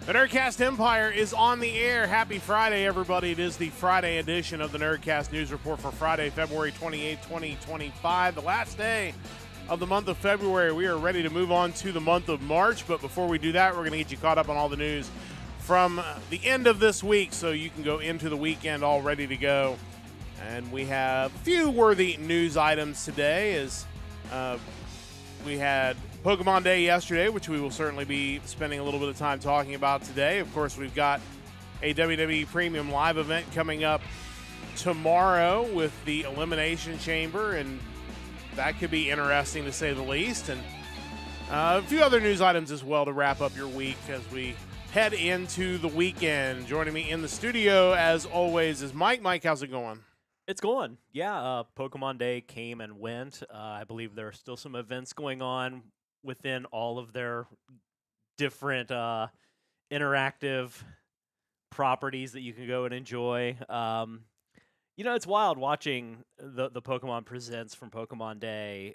The Nerdcast Empire is on the air. Happy Friday, everybody. It is the Friday edition of the Nerdcast News Report for Friday, February 28, 2025, the last day of the month of February. We are ready to move on to the month of March, but before we do that, we're going to get you caught up on all the news from the end of this week so you can go into the weekend all ready to go. And we have a few worthy news items today as we had Pokemon Day yesterday, which we will certainly be spending a little bit of time talking about today. Of course, we've got a WWE Premium Live event coming up tomorrow with the Elimination Chamber, and that could be interesting to say the least. And a few other news items as well to wrap up your week as we head into the weekend. Joining me in the studio, as always, is Mike. Mike, how's it going? It's going. Yeah, Pokemon Day came and went. I believe there are still some events going on within all of their different interactive properties that you can go and enjoy. It's wild watching the Pokemon Presents from Pokemon Day.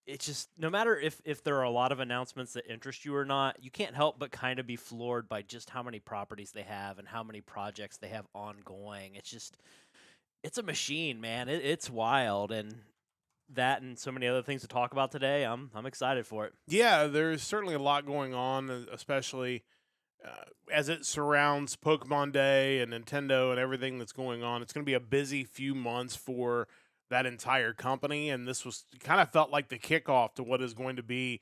It's just, no matter if there are a lot of announcements that interest you or not, you can't help but kind of be floored by just how many properties they have and how many projects they have ongoing. It's a machine, man. It's wild, and that and so many other things to talk about today. I'm excited for it. Yeah, there's certainly a lot going on, especially as it surrounds Pokemon Day and Nintendo and everything that's going on. It's going to be a busy few months for that entire company, and this was kind of felt like the kickoff to what is going to be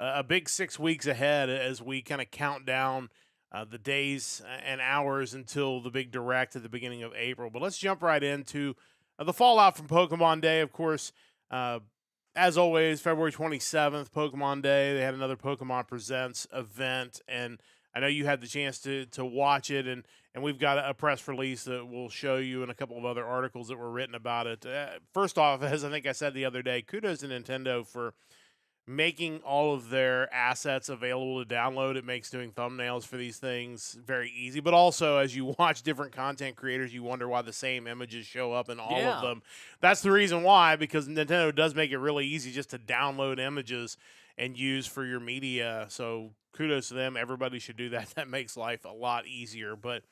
a big 6 weeks ahead as we kind of count down the days and hours until the big direct at the beginning of April. But let's jump right into the fallout from Pokemon Day. Of course, as always, February 27th, Pokemon Day. They had another Pokemon Presents event, and I know you had the chance to watch it, and we've got a press release that we'll show you and a couple of other articles that were written about it. First off, as I think I said the other day, kudos to Nintendo for making all of their assets available to download. It makes doing thumbnails for these things very easy. But also, as you watch different content creators, you wonder why the same images show up in all of them. That's the reason why, because Nintendo does make it really easy just to download images and use for your media. So kudos to them. Everybody should do that. That makes life a lot easier. But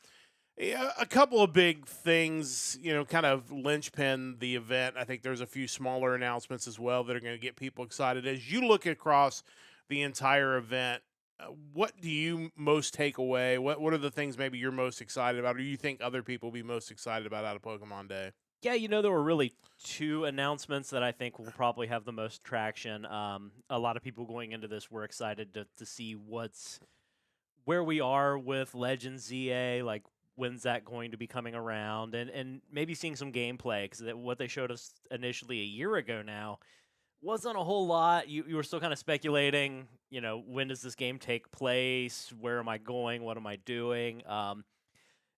yeah, a couple of big things, kind of linchpin the event. I think there's a few smaller announcements as well that are going to get people excited. As you look across the entire event, what do you most take away? What are the things maybe you're most excited about, or you think other people will be most excited about out of Pokemon Day? Yeah, there were really two announcements that I think will probably have the most traction. A lot of people going into this were excited to see where we are with Legends ZA, like when's that going to be coming around, and maybe seeing some gameplay, because what they showed us initially a year ago now wasn't a whole lot. You were still kind of speculating, when does this game take place? Where am I going? What am I doing?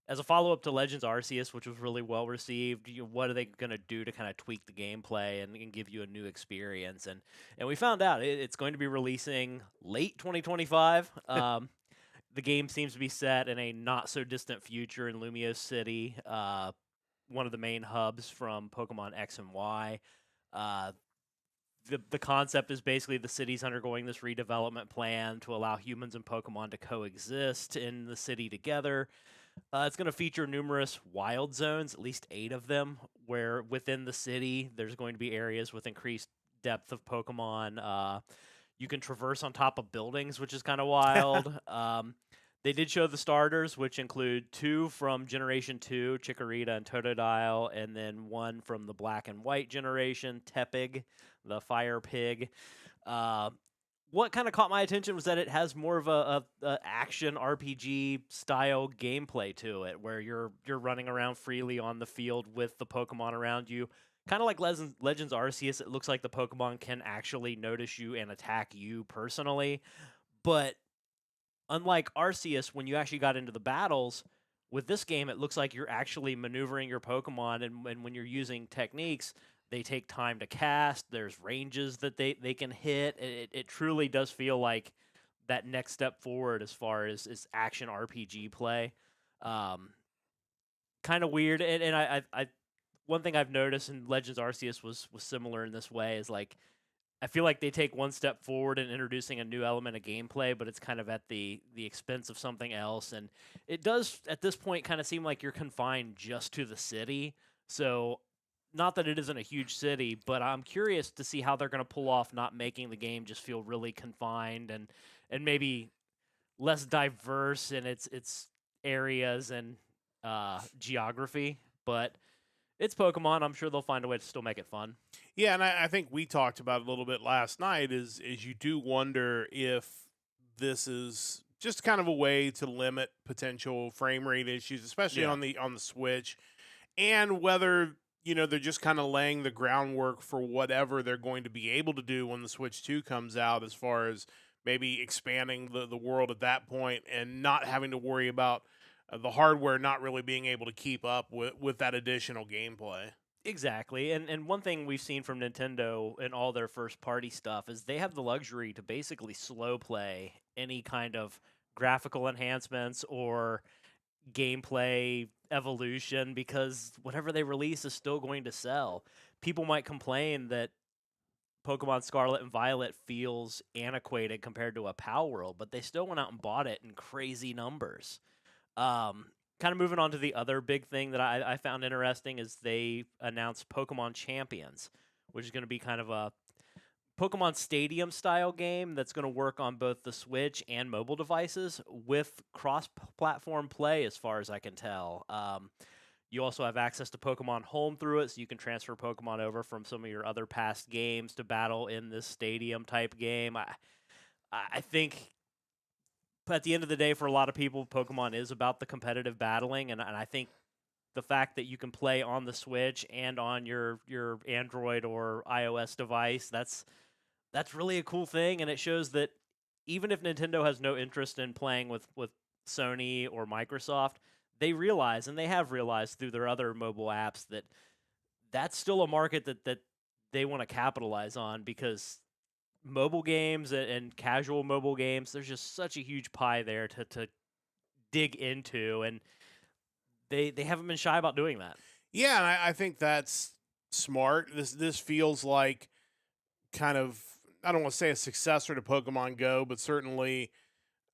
As a follow-up to Legends Arceus, which was really well received, what are they going to do to kind of tweak the gameplay and give you a new experience? And we found out it's going to be releasing late 2025. The game seems to be set in a not-so-distant future in Lumiose City, one of the main hubs from Pokemon X and Y. The concept is basically the city's undergoing this redevelopment plan to allow humans and Pokemon to coexist in the city together. It's going to feature numerous wild zones, at least 8 of them, where within the city there's going to be areas with increased depth of Pokemon. You can traverse on top of buildings, which is kind of wild. They did show the starters, which include 2 from Generation 2, Chikorita and Totodile, and then 1 from the Black and White generation, Tepig, the Fire Pig. What kind of caught my attention was that it has more of a action RPG style gameplay to it, where you're running around freely on the field with the Pokemon around you. Kind of like Legends Arceus, it looks like the Pokemon can actually notice you and attack you personally. But unlike Arceus, when you actually got into the battles, with this game, it looks like you're actually maneuvering your Pokemon, and when you're using techniques, they take time to cast. There's ranges that they can hit. It truly does feel like that next step forward as far as action RPG play. Kind of weird, and I one thing I've noticed in Legends Arceus was similar in this way is like I feel like they take one step forward in introducing a new element of gameplay, but it's kind of at the expense of something else. And it does at this point kind of seem like you're confined just to the city. So not that it isn't a huge city, but I'm curious to see how they're going to pull off not making the game just feel really confined and maybe less diverse in its areas and geography. But it's Pokemon. I'm sure they'll find a way to still make it fun. Yeah, and I think we talked about it a little bit last night. Is you do wonder if this is just kind of a way to limit potential frame rate issues, especially Yeah. on the Switch, and whether they're just kind of laying the groundwork for whatever they're going to be able to do when the Switch 2 comes out, as far as maybe expanding the world at that point and not having to worry about the hardware not really being able to keep up with that additional gameplay. Exactly. And one thing we've seen from Nintendo and all their first party stuff is they have the luxury to basically slow play any kind of graphical enhancements or gameplay evolution because whatever they release is still going to sell. People might complain that Pokemon Scarlet and Violet feels antiquated compared to a Pal World, but they still went out and bought it in crazy numbers. Um, Kind of moving on to the other big thing that I found interesting is they announced Pokemon Champions, which is going to be kind of a Pokemon Stadium style game that's going to work on both the Switch and mobile devices with cross platform play, as far as I can tell. You also have access to Pokemon Home through it, so you can transfer Pokemon over from some of your other past games to battle in this stadium type game. I think at the end of the day, for a lot of people, Pokemon is about the competitive battling, and I think the fact that you can play on the Switch and on your Android or iOS device, that's really a cool thing, and it shows that even if Nintendo has no interest in playing with Sony or Microsoft, they realize, and they have realized through their other mobile apps, that that's still a market that they want to capitalize on because mobile games and casual mobile games, there's just such a huge pie there to dig into, and they haven't been shy about doing that. Yeah, and I think that's smart. This feels like kind of, I don't want to say a successor to Pokemon Go, but certainly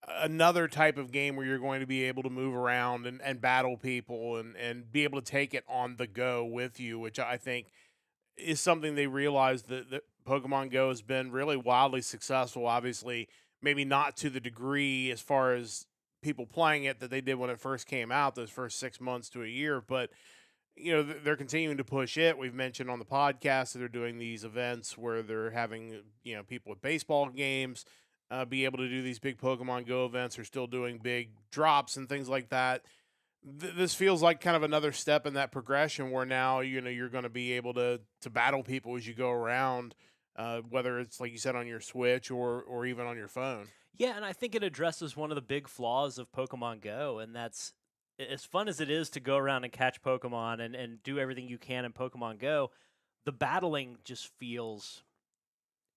another type of game where you're going to be able to move around and battle people and be able to take it on the go with you, which I think is something they realized that Pokemon Go has been really wildly successful. Obviously, maybe not to the degree as far as people playing it that they did when it first came out, those first 6 months to a year, but they're continuing to push it. We've mentioned on the podcast that they're doing these events where they're having people at baseball games be able to do these big Pokemon Go events. They're still doing big drops and things like that. This feels like kind of another step in that progression where now you're going to be able to battle people as you go around, whether it's like you said on your Switch or even on your phone. Yeah, and I think it addresses one of the big flaws of Pokemon Go, and that's as fun as it is to go around and catch Pokemon and do everything you can in Pokemon Go, the battling just feels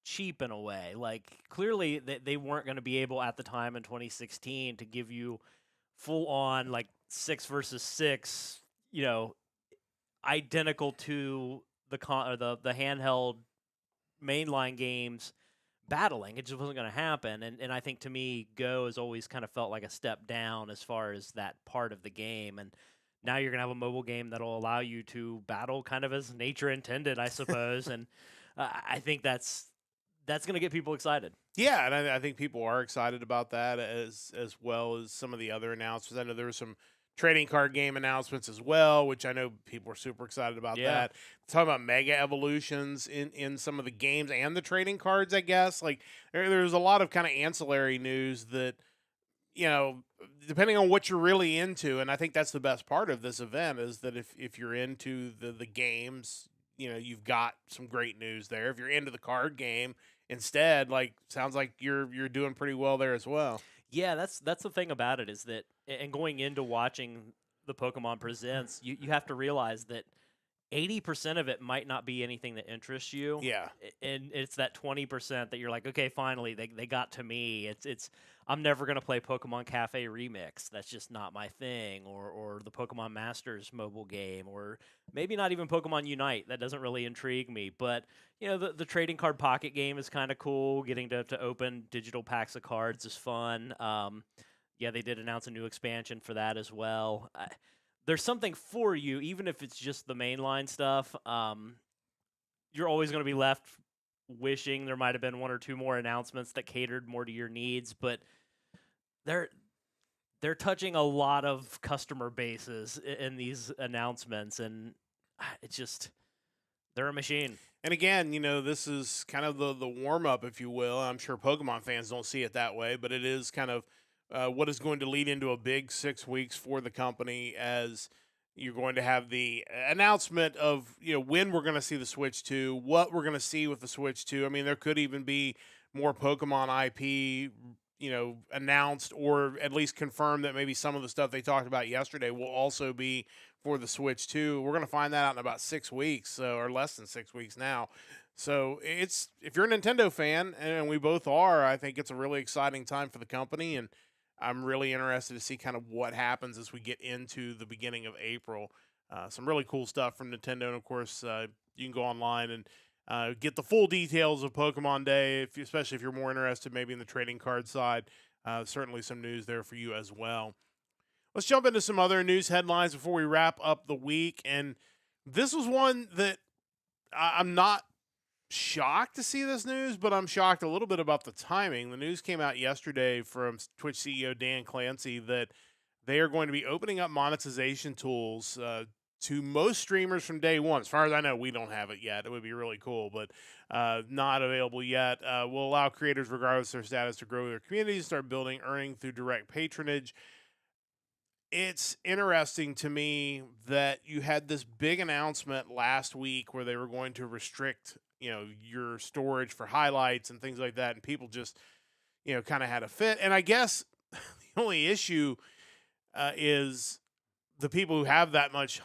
cheap in a way. Like, clearly, they weren't going to be able at the time in 2016 to give you full on, like, 6 versus 6, identical to the handheld mainline games battling. It just wasn't going to happen. And I think to me, Go has always kind of felt like a step down as far as that part of the game. And now you're going to have a mobile game that'll allow you to battle kind of as nature intended, I suppose. And I think that's going to get people excited. Yeah, and I think people are excited about that as well as some of the other announcements. I know there were some trading card game announcements as well, which I know people are super excited about Yeah. that. Talking about mega evolutions in some of the games and the trading cards, I guess. Like there's a lot of kind of ancillary news that, depending on what you're really into, and I think that's the best part of this event is that if you're into the games, you've got some great news there. If you're into the card game instead, like sounds like you're doing pretty well there as well. Yeah, that's the thing about it is that, and going into watching the Pokemon Presents, you have to realize that 80% of it might not be anything that interests you. Yeah. And it's that 20% that you're like, okay, finally they got to me. I'm never going to play Pokemon Cafe Remix. That's just not my thing. Or the Pokemon Masters mobile game, or maybe not even Pokemon Unite. That doesn't really intrigue me. But, the trading card pocket game is kind of cool. Getting to open digital packs of cards is fun. Yeah, they did announce a new expansion for that as well. There's something for you, even if it's just the mainline stuff. You're always going to be left wishing there might have been one or two more announcements that catered more to your needs, but they're touching a lot of customer bases in these announcements, and it's just they're a machine. And again, this is kind of the warm up, if you will. I'm sure Pokemon fans don't see it that way, but it is kind of what is going to lead into a big 6 weeks for the company, as you're going to have the announcement of when we're going to see the Switch 2, what we're going to see with the Switch 2. I mean, there could even be more Pokemon IP, announced, or at least confirmed that maybe some of the stuff they talked about yesterday will also be for the Switch 2. We're going to find that out in about 6 weeks, or less than 6 weeks now. So if you're a Nintendo fan, and we both are, I think it's a really exciting time for the company, and I'm really interested to see kind of what happens as we get into the beginning of April. Some really cool stuff from Nintendo, and of course, you can go online and get the full details of Pokemon Day, especially if you're more interested maybe in the trading card side. Certainly some news there for you as well. Let's jump into some other news headlines before we wrap up the week. And this was one that I'm not shocked to see this news, but I'm shocked a little bit about the timing. The news came out yesterday from Twitch CEO Dan Clancy that they are going to be opening up monetization tools to most streamers from day one. As far as I know, we don't have it yet. It would be really cool, but not available yet. Will allow creators, regardless of their status, to grow their communities, start building, earning through direct patronage. It's interesting to me that you had this big announcement last week where they were going to restrict, your storage for highlights and things like that, and people just, kind of had a fit. And I guess the only issue is the people who have that much,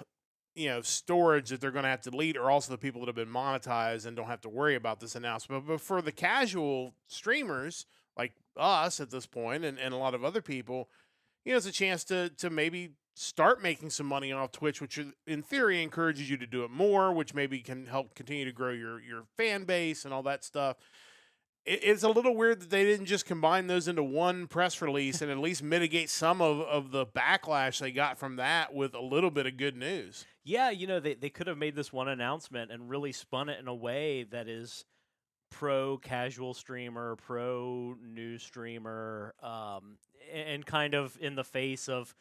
storage that they're going to have to delete are also the people that have been monetized and don't have to worry about this announcement. But for the casual streamers like us at this point, and a lot of other people, it's a chance to maybe start making some money off Twitch, which in theory encourages you to do it more, which maybe can help continue to grow your fan base and all that stuff. It's a little weird that they didn't just combine those into one press release and at least mitigate some of the backlash they got from that with a little bit of good news. Yeah, they could have made this one announcement and really spun it in a way that is pro casual streamer, pro new streamer, and kind of in the face of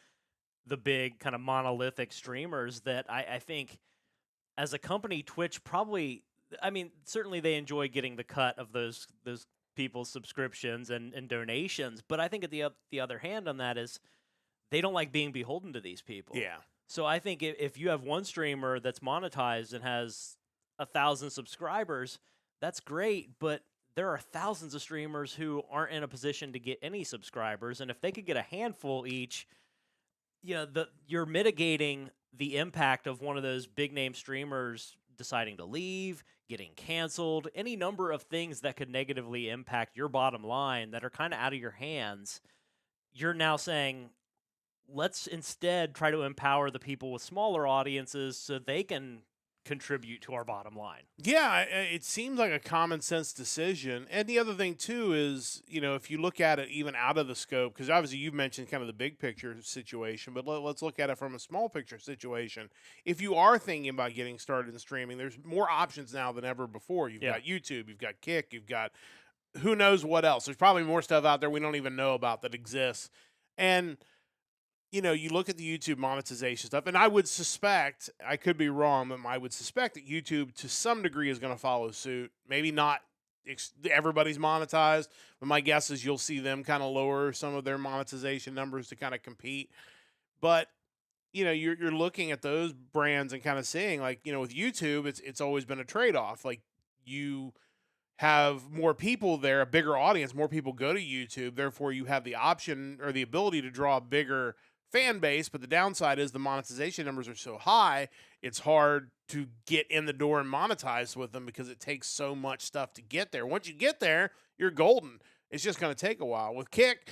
the big kind of monolithic streamers that I think as a company, Twitch probably, I mean, certainly they enjoy getting the cut of those people's subscriptions and donations, but I think at the other hand on that is they don't like being beholden to these people. Yeah. So I think if you have one streamer that's monetized and has 1,000 subscribers, that's great, but there are thousands of streamers who aren't in a position to get any subscribers, and if they could get a handful each, you're mitigating the impact of one of those big name streamers deciding to leave, getting canceled, any number of things that could negatively impact your bottom line that are kind of out of your hands. You're now saying, let's instead try to empower the people with smaller audiences so they can contribute to our bottom line. Yeah, it seems like a common sense decision. And the other thing too is, if you look at it even out of the scope, because obviously you've mentioned kind of the big picture situation, but let's look at it from a small picture situation. If you are thinking about getting started in streaming, there's more options now than ever before. You've got YouTube, you've got Kick, you've got who knows what else. There's probably more stuff out there we don't even know about that exists. And you look at the YouTube monetization stuff, and I would suspect, I could be wrong, but I would suspect that YouTube to some degree is going to follow suit. Maybe not everybody's monetized, but my guess is you'll see them kind of lower some of their monetization numbers to kind of compete. But, you're looking at those brands and kind of seeing, like, with YouTube, it's always been a trade-off. Like, you have more people there, a bigger audience, more people go to YouTube, therefore you have the option or the ability to draw a bigger fan base, but the downside is the monetization numbers are so high, it's hard to get in the door and monetize with them because it takes so much stuff to get there. Once you get there, you're golden. It's just going to take a while. With Kick,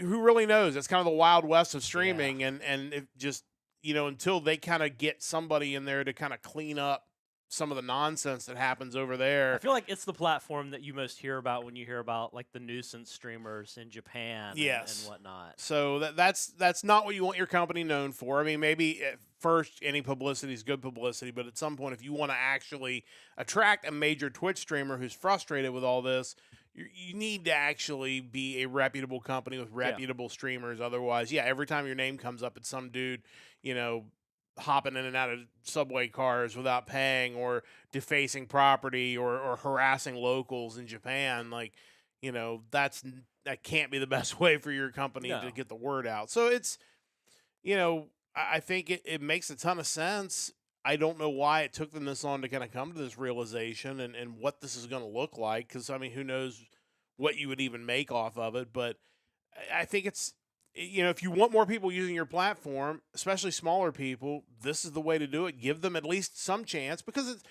who really knows? It's kind of the wild west of Yeah. streaming, and it just until they kind of get somebody in there to kind of clean up some of the nonsense that happens over I there. feel like it's the platform that you most hear about when you hear about like the nuisance streamers in Japan and Yes. whatnot. So that's not what you want your company known for. I mean, maybe at first any publicity is good publicity, but at some point, if you want to actually attract a major Twitch streamer who's frustrated with all this, you need to actually be a reputable company with Yeah. reputable streamers. Otherwise, yeah, every time your name comes up, it's some dude, you know, hopping in and out of subway cars without paying, or defacing property, or harassing locals in Japan. Like, that can't be the best way for your company to No. get the word out. So it's, I think it makes a ton of sense. I don't know why it took them this long to kind of come to this realization, and what this is going to look like. Because, I mean, who knows what you would even make off of it. But I think it's, if you want more people using your platform, especially smaller people, this is the way to do it. Give them at least some chance, because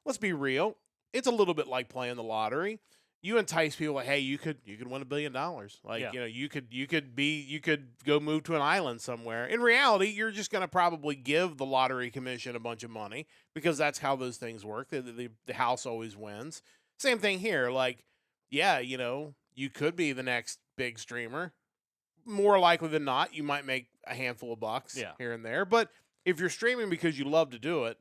let's be real, it's a little bit like playing the lottery. You entice people like, hey, you could win $1 billion. Like, Yeah. you could go move to an island somewhere. In reality, you're just going to probably give the lottery commission a bunch of money, because that's how those things work. The house always wins. Same thing here. Like, yeah, you could be the next big streamer. More likely than not, you might make a handful of bucks Yeah. here and there. But if you're streaming because you love to do it,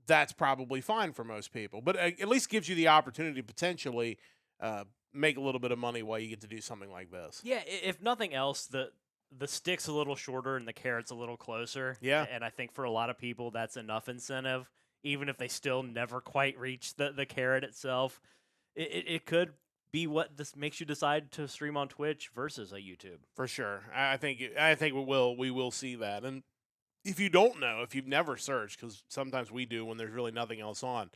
that's probably fine for most people. But at least gives you the opportunity to potentially make a little bit of money while you get to do something like this. Yeah, if nothing else, the stick's a little shorter and the carrot's a little closer. Yeah. And I think for a lot of people that's enough incentive, even if they still never quite reach the carrot itself. It could be what this makes you decide to stream on Twitch versus a YouTube. For sure. I think we will see that. And if you don't know, if you've never searched, because sometimes we do when there's really nothing else on,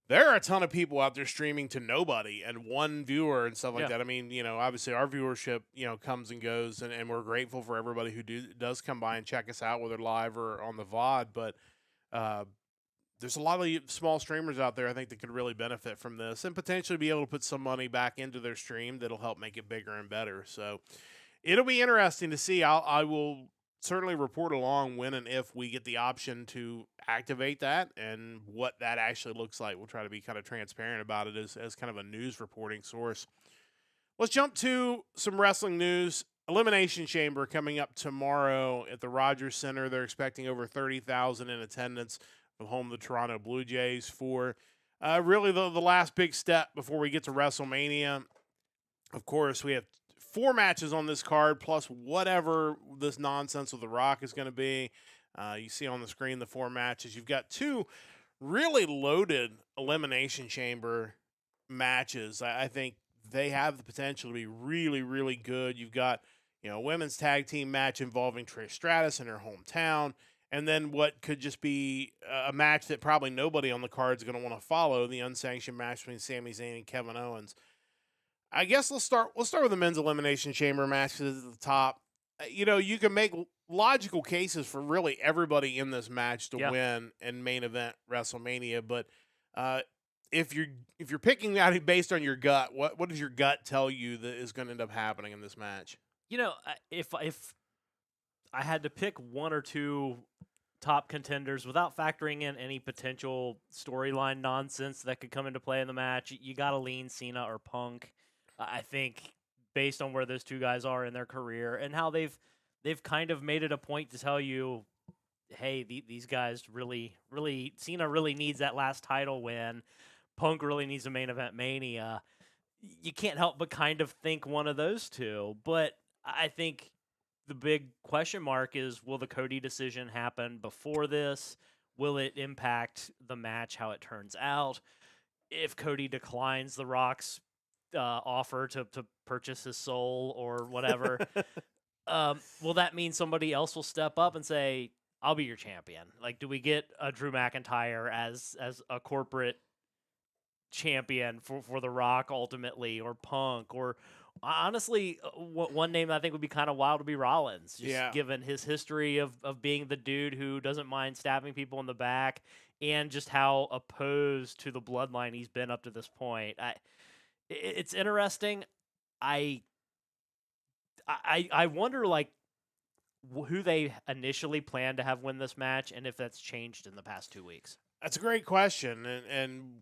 there are a ton of people out there streaming to nobody and one viewer and stuff like Yeah. that. I mean, obviously our viewership, comes and goes, and we're grateful for everybody who does come by and check us out, whether live or on the VOD. But there's a lot of small streamers out there, I think, that could really benefit from this and potentially be able to put some money back into their stream that'll help make it bigger and better. So it'll be interesting to see. I will certainly report along when and if we get the option to activate that and what that actually looks like. We'll try to be kind of transparent about it as kind of a news reporting source. Let's jump to some wrestling news. Elimination Chamber coming up tomorrow at the Rogers Center. They're expecting over 30,000 in attendance from home the Toronto Blue Jays for really the last big step before we get to WrestleMania. Of course, we have 4 matches on this card, plus whatever this nonsense with The Rock is going to be. You see on the screen the 4 matches. You've got 2 really loaded Elimination Chamber matches. I think they have the potential to be really, really good. You've got, a women's tag team match involving Trish Stratus in her hometown, and then what could just be a match that probably nobody on the card is going to want to follow, the unsanctioned match between Sami Zayn and Kevin Owens. I guess let's start with the men's elimination chamber matches at the top. You can make logical cases for really everybody in this match to win and main event WrestleMania, but if you're picking that based on your gut, what does your gut tell you that is going to end up happening in this match? If I had to pick one or two top contenders without factoring in any potential storyline nonsense that could come into play in the match, you got to lean Cena or Punk. I think based on where those two guys are in their career and how they've kind of made it a point to tell you, hey, these guys really, Cena really needs that last title win. Punk really needs a main event Mania. You can't help but kind of think one of those two. But I think the big question mark is, will the Cody decision happen before this? Will it impact the match, how it turns out? If Cody declines The Rock's offer to purchase his soul or whatever, will that mean somebody else will step up and say, I'll be your champion? Like, do we get a Drew McIntyre as a corporate champion for The Rock ultimately, or Punk, or honestly, one name I think would be kind of wild to be Rollins, just given his history of being the dude who doesn't mind stabbing people in the back and just how opposed to the bloodline he's been up to this point. It's interesting. I I wonder, like, who they initially planned to have win this match, and if that's changed in the past 2 weeks. That's a great question, and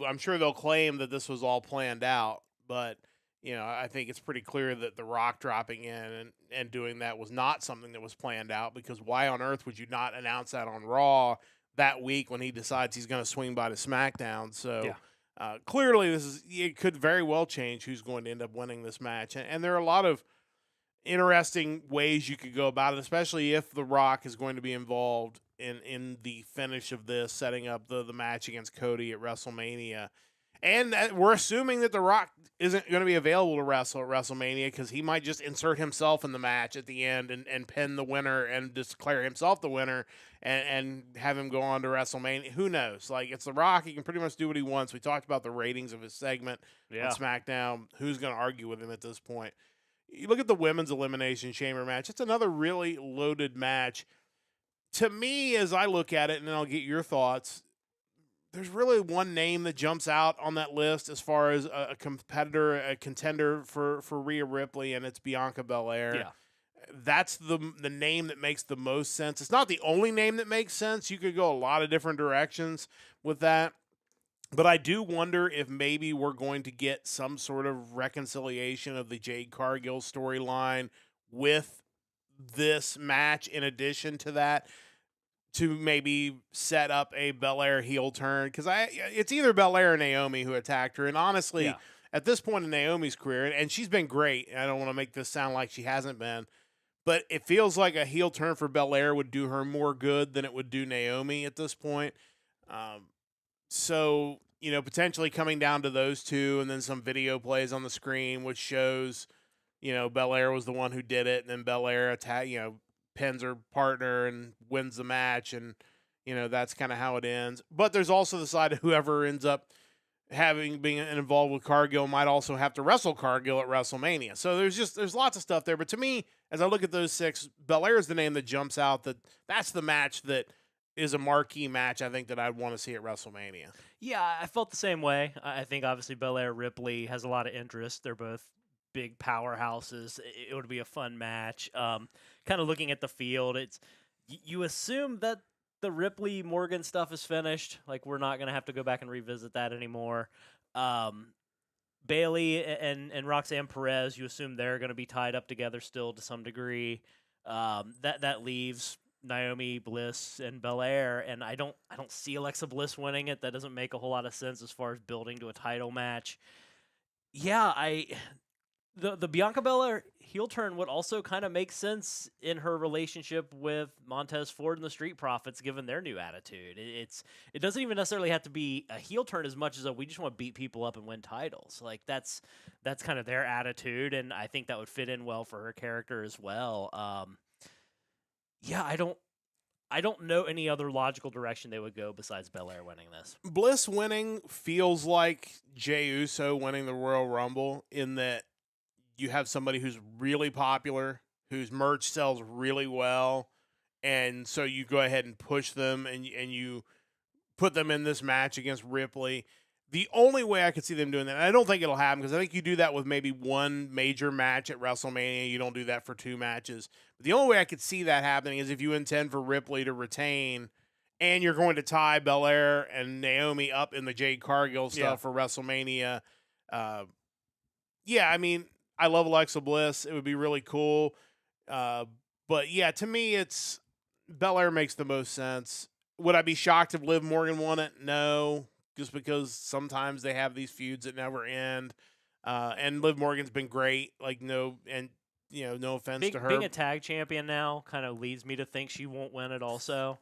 I'm sure they'll claim that this was all planned out, but I think it's pretty clear that The Rock dropping in and doing that was not something that was planned out, because why on earth would you not announce that on Raw that week when he decides he's going to swing by to SmackDown? So clearly it could very well change who's going to end up winning this match, and there are a lot of interesting ways you could go about it, especially if The Rock is going to be involved in the finish of this, setting up the match against Cody at WrestleMania. And we're assuming that The Rock isn't going to be available to wrestle at WrestleMania, because he might just insert himself in the match at the end and pin the winner and declare himself the winner and have him go on to WrestleMania. Who knows? Like, it's The Rock. He can pretty much do what he wants. We talked about the ratings of his segment on SmackDown. Who's going to argue with him at this point? You look at the Women's Elimination Chamber match. It's another really loaded match. To me, as I look at it, and then I'll get your thoughts, there's really one name that jumps out on that list as far as a competitor, a contender for Rhea Ripley, and it's Bianca Belair. Yeah. That's the name that makes the most sense. It's not the only name that makes sense. You could go a lot of different directions with that. But I do wonder if maybe we're going to get some sort of reconciliation of the Jade Cargill storyline with this match in addition to that, to maybe set up a Belair heel turn. Because it's either Belair or Naomi who attacked her. And honestly, at this point in Naomi's career, and she's been great, and I don't want to make this sound like she hasn't been, but it feels like a heel turn for Belair would do her more good than it would do Naomi at this point. So, potentially coming down to those two, and then some video plays on the screen, which shows, Belair was the one who did it, and then Belair pins her partner and wins the match, and, that's kind of how it ends. But there's also the side of whoever ends up being involved with Cargill might also have to wrestle Cargill at WrestleMania. So there's lots of stuff there. But to me, as I look at those six, Belair is the name that jumps out. That's the match that is a marquee match, I think, that I'd want to see at WrestleMania. Yeah, I felt the same way. I think obviously Belair Ripley has a lot of interest. They're both big powerhouses. It would be a fun match. Kind of looking at the field, you assume that the Ripley Morgan stuff is finished. Like, we're not going to have to go back and revisit that anymore. Bayley and Roxanne Perez, you assume they're going to be tied up together still to some degree. That leaves Naomi, Bliss, and Belair, and I don't see Alexa Bliss winning it. That doesn't make a whole lot of sense as far as building to a title match. Yeah, the Bianca Belair heel turn would also kind of make sense in her relationship with Montez Ford and the Street Profits, given their new attitude. It doesn't even necessarily have to be a heel turn as much as we just want to beat people up and win titles. Like, that's kind of their attitude, and I think that would fit in well for her character as well. Yeah, I don't know any other logical direction they would go besides Belair winning this. Bliss winning feels like Jey Uso winning the Royal Rumble, in that you have somebody who's really popular, whose merch sells really well, and so you go ahead and push them and you put them in this match against Ripley. The only way I could see them doing that, and I don't think it'll happen, because I think you do that with maybe one major match at WrestleMania. You don't do that for two matches. But the only way I could see that happening is if you intend for Ripley to retain, and you're going to tie Belair and Naomi up in the Jade Cargill stuff for WrestleMania. I mean, I love Alexa Bliss. It would be really cool. But yeah, to me, it's Belair makes the most sense. Would I be shocked if Liv Morgan won it? No. Just because sometimes they have these feuds that never end. And Liv Morgan's been great. Like, no offense to her. Being a tag champion now kind of leads me to think she won't win it also.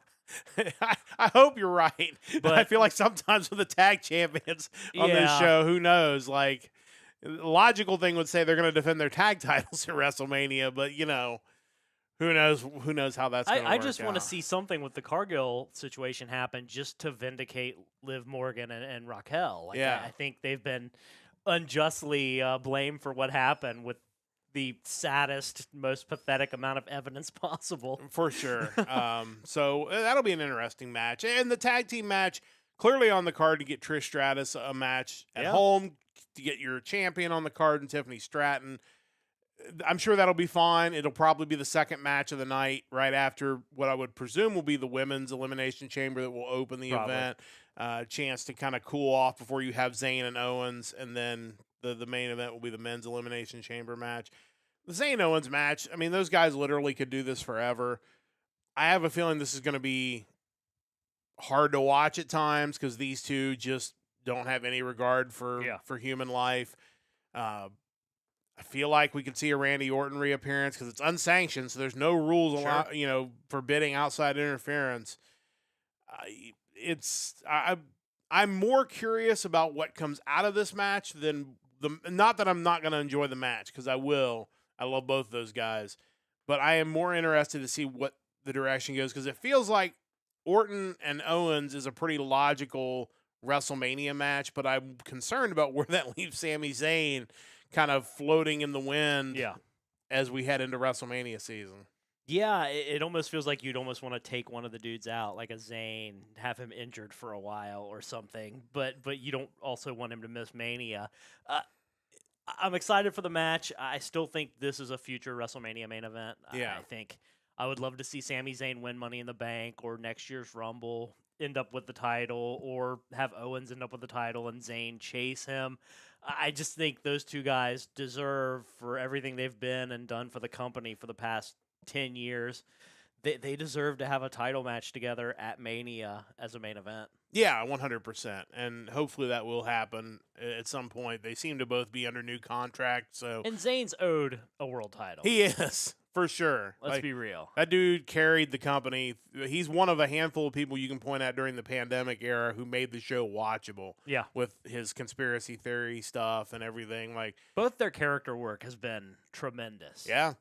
I hope you're right. But I feel like sometimes with the tag champions on this show, who knows? Like, the logical thing would say they're going to defend their tag titles at WrestleMania, but, who knows? Who knows how that's going to work I just want to out. see something with the Cargill situation happen just to vindicate Liv Morgan and Raquel. I think they've been unjustly blamed for what happened with the saddest, most pathetic amount of evidence possible. For sure. So that'll be an interesting match. And the tag team match, clearly on the card to get Trish Stratus a match at home, to get your champion on the card and Tiffany Stratton. I'm sure that'll be fine. It'll probably be the second match of the night, right after what I would presume will be the women's Elimination Chamber that will open the Probably. event. Chance to kind of cool off before you have Zayn and Owens, and then the main event will be the men's Elimination Chamber match. The Zayn Owens match, I mean, those guys literally could do this forever. I have a feeling this is going to be hard to watch at times because these two just don't have any regard for human life. I feel like we could see a Randy Orton reappearance because it's unsanctioned, so there's no rules forbidding outside interference. I'm more curious about what comes out of this match than not that I'm not going to enjoy the match because I will. I love both those guys, but I am more interested to see what the direction goes because it feels like Orton and Owens is a pretty logical WrestleMania match, but I'm concerned about where that leaves Sami Zayn kind of floating in the wind as we head into WrestleMania season. Yeah, it almost feels like you'd almost want to take one of the dudes out, like a Zayn, have him injured for a while or something, but you don't also want him to miss Mania. I'm excited for the match. I still think this is a future WrestleMania main event. I think I would love to see Sami Zayn win Money in the Bank or next year's Rumble, end up with the title, or have Owens end up with the title and Zayn chase him. I just think those two guys deserve, for everything they've been and done for the company for the past 10 years, they deserve to have a title match together at Mania as a main event. Yeah, 100%. And hopefully that will happen at some point. They seem to both be under new contract. And Zayn's owed a world title. He is, for sure. Let's be real. That dude carried the company. He's one of a handful of people you can point at during the pandemic era who made the show watchable. Yeah. With his conspiracy theory stuff and everything. Both their character work has been tremendous. Yeah.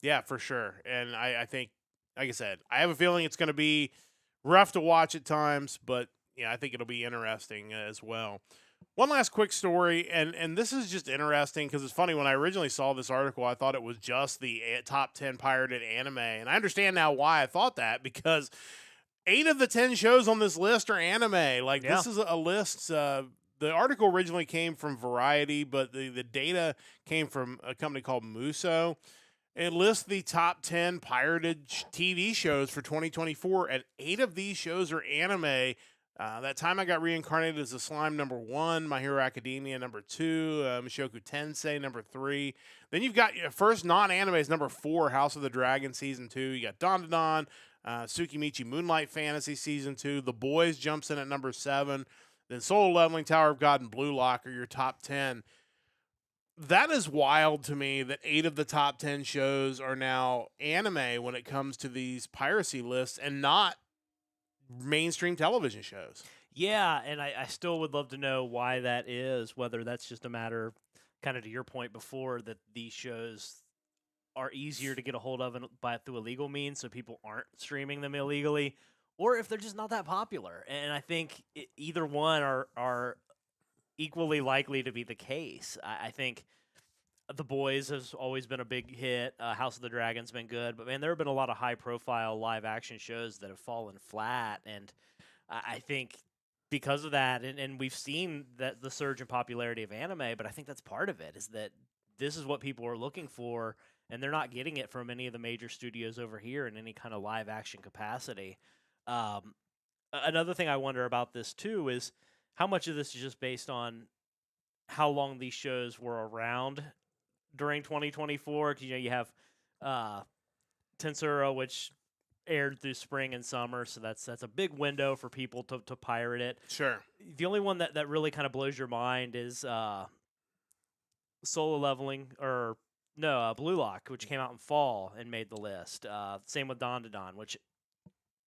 Yeah, for sure. And I think, like I said, I have a feeling it's going to be rough to watch at times, but I think it'll be interesting as well. One last quick story, and this is just interesting because it's funny. When I originally saw this article, I thought it was just the top 10 pirated anime, and I understand now why I thought that, because 8 of the 10 shows on this list are anime. This is a list. The article originally came from Variety, but the data came from a company called Muso. It lists the top 10 pirated TV shows for 2024, and 8 of these shows are anime. That Time I Got Reincarnated as a Slime, number 1. My Hero Academia, number 2. Mushoku Tensei, number 3. Then you've got your first non-animes, number 4, House of the Dragon, Season 2. You got Dandadan, Tsukimichi Moonlight Fantasy, Season 2. The Boys jumps in at number 7. Then Solo Leveling, Tower of God, and Blue Lock are your top 10. That is wild to me that 8 of the top 10 shows are now anime when it comes to these piracy lists and not mainstream television shows. Yeah, and I still would love to know why that is, whether that's just a matter, kind of to your point before, that these shows are easier to get a hold of through illegal means, so people aren't streaming them illegally, or if they're just not that popular. And I think either one are equally likely to be the case. I think The Boys has always been a big hit. House of the Dragon's been good. But, man, there have been a lot of high-profile live-action shows that have fallen flat. And I think because of that, and we've seen that the surge in popularity of anime, but I think that's part of it, is that this is what people are looking for, and they're not getting it from any of the major studios over here in any kind of live-action capacity. Another thing I wonder about this, too, is how much of this is just based on how long these shows were around during 2024? Because, you have Tensura, which aired through spring and summer, so that's a big window for people to pirate it. Sure. The only one that really kind of blows your mind is Solo Leveling, Blue Lock, which came out in fall and made the list. Same with Dandadan, which,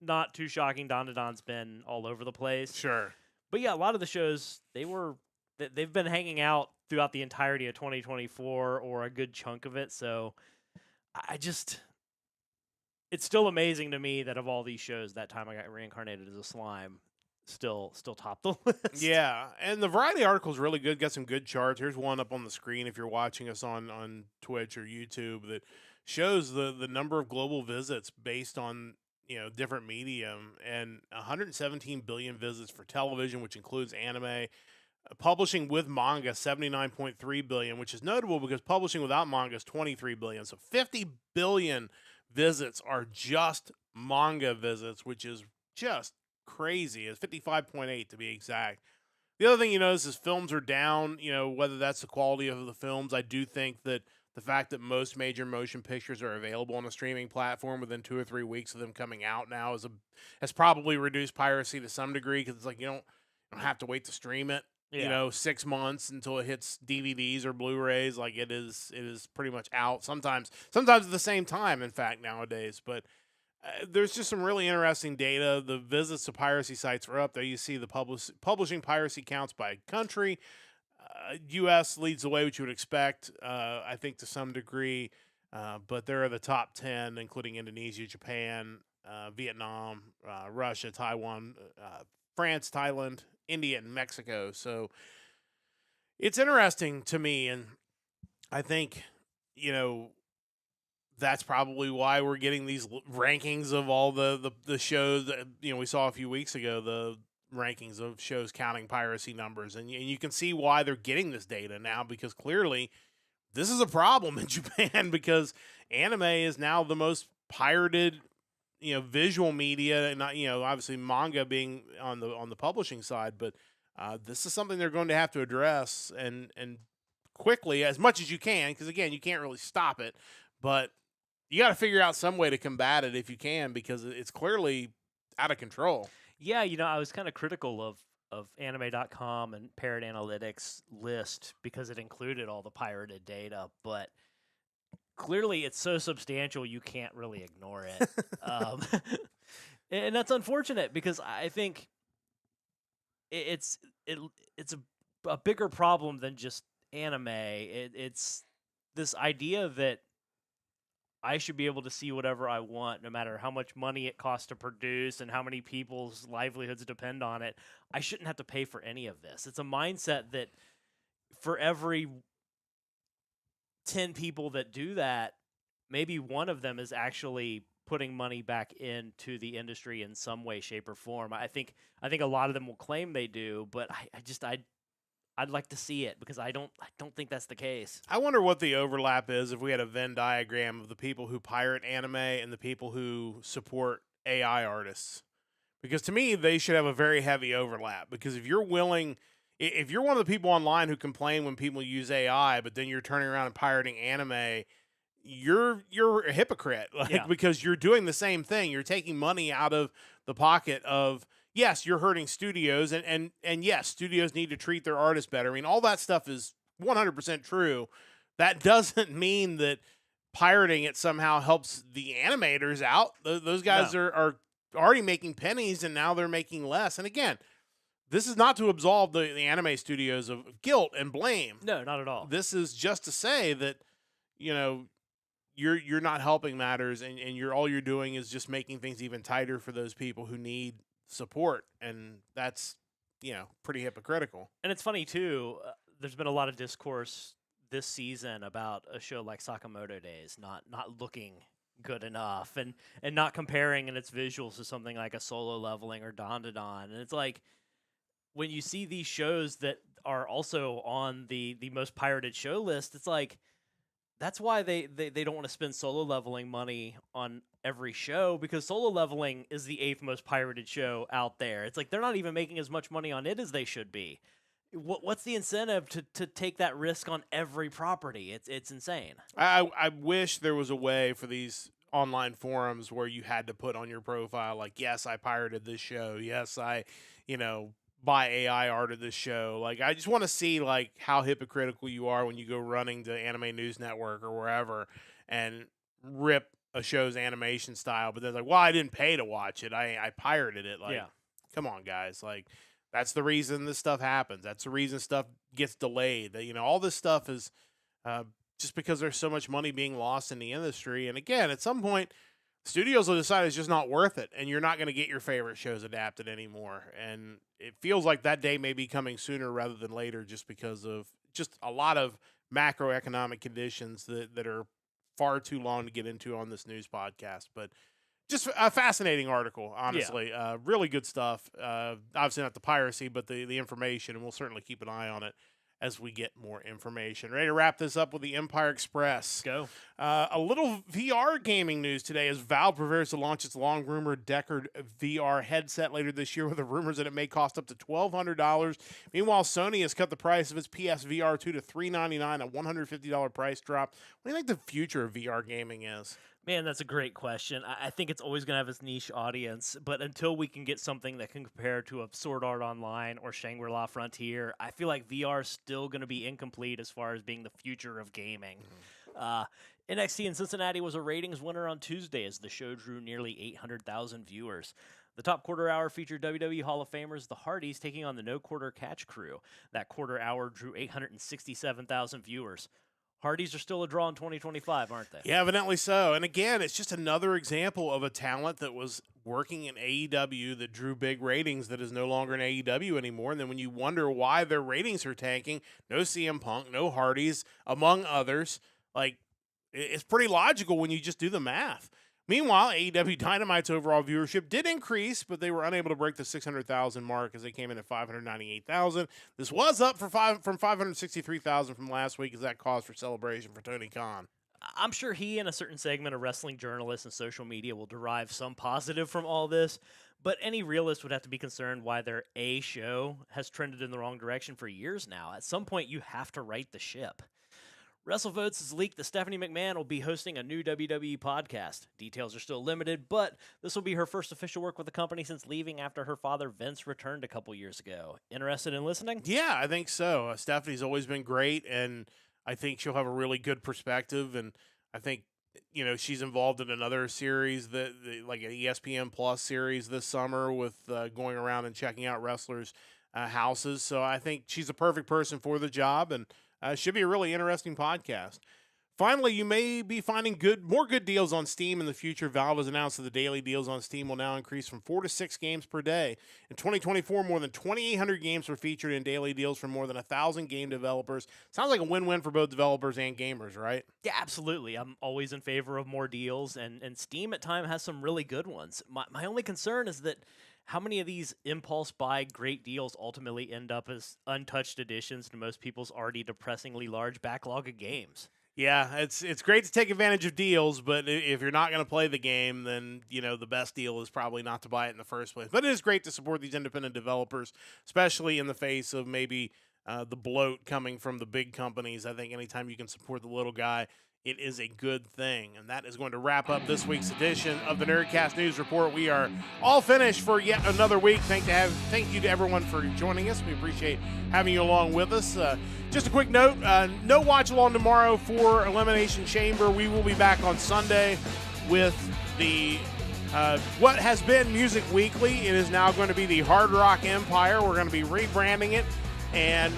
not too shocking. Dandadan's been all over the place. Sure. But yeah, a lot of the shows, they've been hanging out throughout the entirety of 2024 or a good chunk of it. So it's still amazing to me that of all these shows, That Time I Got Reincarnated as a Slime still top the list. Yeah, and the Variety article is really good. Got some good charts. Here's one up on the screen if you're watching us on Twitch or YouTube that shows the number of global visits based on different medium, and 117 billion visits for television, which includes anime. Publishing with manga, 79.3 billion, which is notable because publishing without manga is 23 billion. So 50 billion visits are just manga visits, which is just crazy. It's 55.8 to be exact. The other thing you notice is films are down, whether that's the quality of the films. I do think that the fact that most major motion pictures are available on a streaming platform within 2 or 3 weeks of them coming out now has probably reduced piracy to some degree, because it's like you don't have to wait to stream it, Yeah. 6 months until it hits DVDs or Blu-rays. Like it is pretty much out. Sometimes at the same time, in fact, nowadays. But there's just some really interesting data. The visits to piracy sites are up there. You see the publishing piracy counts by country. U.S. leads the way, which you would expect, I think, to some degree. But there are the top 10, including Indonesia, Japan, Vietnam, Russia, Taiwan, France, Thailand, India, and Mexico. So it's interesting to me. And I think, that's probably why we're getting these rankings of all the shows that we saw a few weeks ago, the rankings of shows counting piracy numbers, and you can see why they're getting this data now, because clearly this is a problem in Japan, because anime is now the most pirated visual media, and not obviously manga being on the publishing side, but this is something they're going to have to address and quickly, as much as you can, because again, you can't really stop it, but you got to figure out some way to combat it if you can, because it's clearly out of control. Yeah, I was kind of critical of anime.com and Parrot Analytics list because it included all the pirated data, but clearly it's so substantial you can't really ignore it. And that's unfortunate, because I think it's a bigger problem than just anime. It's this idea that I should be able to see whatever I want, no matter how much money it costs to produce and how many people's livelihoods depend on it. I shouldn't have to pay for any of this. It's a mindset that for every 10 people that do that, maybe one of them is actually putting money back into the industry in some way, shape, or form. I think a lot of them will claim they do, but I'd like to see it, because I don't think that's the case. I wonder what the overlap is if we had a Venn diagram of the people who pirate anime and the people who support AI artists. Because to me, they should have a very heavy overlap. Because if you're one of the people online who complain when people use AI, but then you're turning around and pirating anime, you're a hypocrite. Because you're doing the same thing. You're taking money out of the pocket of, yes, you're hurting studios, and yes, studios need to treat their artists better. I mean, all that stuff is 100% true. That doesn't mean that pirating it somehow helps the animators out. Those guys are already making pennies, and now they're making less. And again, this is not to absolve the anime studios of guilt and blame. No, not at all. This is just to say that, you're not helping matters, and all you're doing is just making things even tighter for those people who need support, and that's pretty hypocritical. And it's funny too, there's been a lot of discourse this season about a show like Sakamoto Days not looking good enough, and not comparing in its visuals to something like a Solo Leveling or Don, and it's like, when you see these shows that are also on the most pirated show list, it's like, that's why they don't want to spend Solo Leveling money on every show, because Solo Leveling is the 8th most pirated show out there. It's like they're not even making as much money on it as they should be. What's the incentive to take that risk on every property? It's insane. I wish there was a way for these online forums where you had to put on your profile, like, yes, I pirated this show. Yes, I, buy AI art of this show. Like, I just want to see like how hypocritical you are when you go running to Anime News Network or wherever and rip a show's animation style, but they're like, well, I didn't pay to watch it. I pirated it. Like, Yeah. Come on, guys. Like, that's the reason this stuff happens. That's the reason stuff gets delayed. All this stuff is just because there's so much money being lost in the industry. And again, at some point, studios will decide it's just not worth it, and you're not going to get your favorite shows adapted anymore. And it feels like that day may be coming sooner rather than later, just because of just a lot of macroeconomic conditions that are far too long to get into on this news podcast. But just a fascinating article, honestly. Really good stuff. Obviously not the piracy, but the information, and we'll certainly keep an eye on it as we get more information. Ready to wrap this up with the Empire Express. Go. A little VR gaming news today as Valve prepares to launch its long-rumored Deckard VR headset later this year with the rumors that it may cost up to $1,200. Meanwhile, Sony has cut the price of its PSVR 2 to $399, a $150 price drop. What do you think the future of VR gaming is? Man, that's a great question. I think it's always going to have its niche audience, but until we can get something that can compare to a Sword Art Online or Shangri-La Frontier, I feel like VR is still going to be incomplete as far as being the future of gaming. NXT in Cincinnati was a ratings winner on Tuesday as the show drew nearly 800,000 viewers. The top quarter hour featured WWE Hall of Famers, the Hardys, taking on the No Quarter Catch Crew. That quarter hour drew 867,000 viewers. Hardys are still a draw in 2025, aren't they? Yeah, evidently so. And again, it's just another example of a talent that was working in AEW that drew big ratings that is no longer in AEW anymore. And then when you wonder why their ratings are tanking, no CM Punk, no Hardys, among others, like, it's pretty logical when you just do the math. Meanwhile, AEW Dynamite's overall viewership did increase, but they were unable to break the 600,000 mark as they came in at 598,000. This was up from 563,000 from last week as that cause for celebration for Tony Khan. I'm sure he and a certain segment of wrestling journalists and social media will derive some positive from all this, but any realist would have to be concerned why their A show has trended in the wrong direction for years now. At some point, you have to right the ship. WrestleVotes has leaked that Stephanie McMahon will be hosting a new WWE podcast. Details are still limited, but this will be her first official work with the company since leaving after her father Vince returned a couple years ago. Interested in listening? Yeah, I think so. Stephanie's always been great, and I think she'll have a really good perspective, and I think, you know, she's involved in another series, like an ESPN Plus series this summer with going around and checking out wrestlers' houses. So I think she's a perfect person for the job, and should be a really interesting podcast. Finally, you may be finding more good deals on Steam in the future. Valve has announced that the daily deals on Steam will now increase from 4 to 6 games per day. In 2024, more than 2,800 games were featured in daily deals from more than 1,000 game developers. Sounds like a win-win for both developers and gamers, right? Yeah, absolutely. I'm always in favor of more deals, and Steam at times has some really good ones. My only concern is that how many of these impulse buy great deals ultimately end up as untouched additions to most people's already depressingly large backlog of games? Yeah, it's great to take advantage of deals, but if you're not going to play the game, then, you know, the best deal is probably not to buy it in the first place. But it is great to support these independent developers, especially in the face of maybe the bloat coming from the big companies. I think anytime you can support the little guy, it is a good thing. And that is going to wrap up this week's edition of the Nerdcast News Report. We are all finished for yet another week. Thank you to everyone for joining us. We appreciate having you along with us. Just a quick note, no watch along tomorrow for Elimination Chamber. We will be back on Sunday with the what has been Music Weekly. It is now going to be the Hard Rock Empire. We're going to be rebranding it, and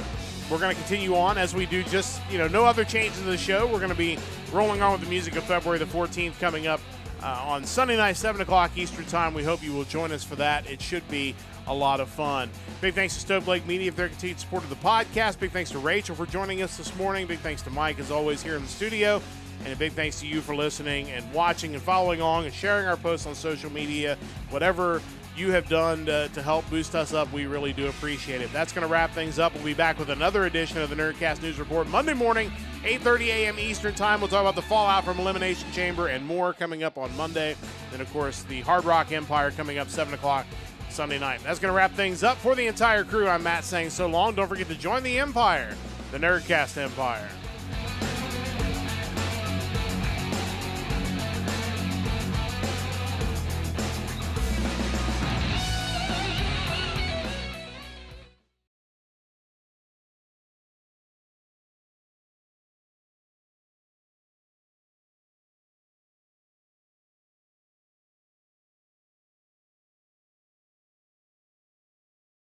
we're going to continue on as we do just, no other changes to the show. We're going to be rolling on with the music of February the 14th coming up on Sunday night, 7 o'clock Eastern Time. We hope you will join us for that. It should be a lot of fun. Big thanks to Stoke Lake Media for their continued support of the podcast. Big thanks to Rachel for joining us this morning. Big thanks to Mike, as always, here in the studio. And a big thanks to you for listening and watching and following along and sharing our posts on social media. Whatever you have done to help boost us up, we really do appreciate it. That's going to wrap things up. We'll be back with another edition of the Nerdcast News Report Monday morning, 8:30 a.m. Eastern Time. We'll talk about the fallout from Elimination Chamber and more coming up on Monday. And, of course, the Hard Rock Empire coming up 7 o'clock Sunday night. That's going to wrap things up for the entire crew. I'm Matt saying so long. Don't forget to join the Empire, the Nerdcast Empire.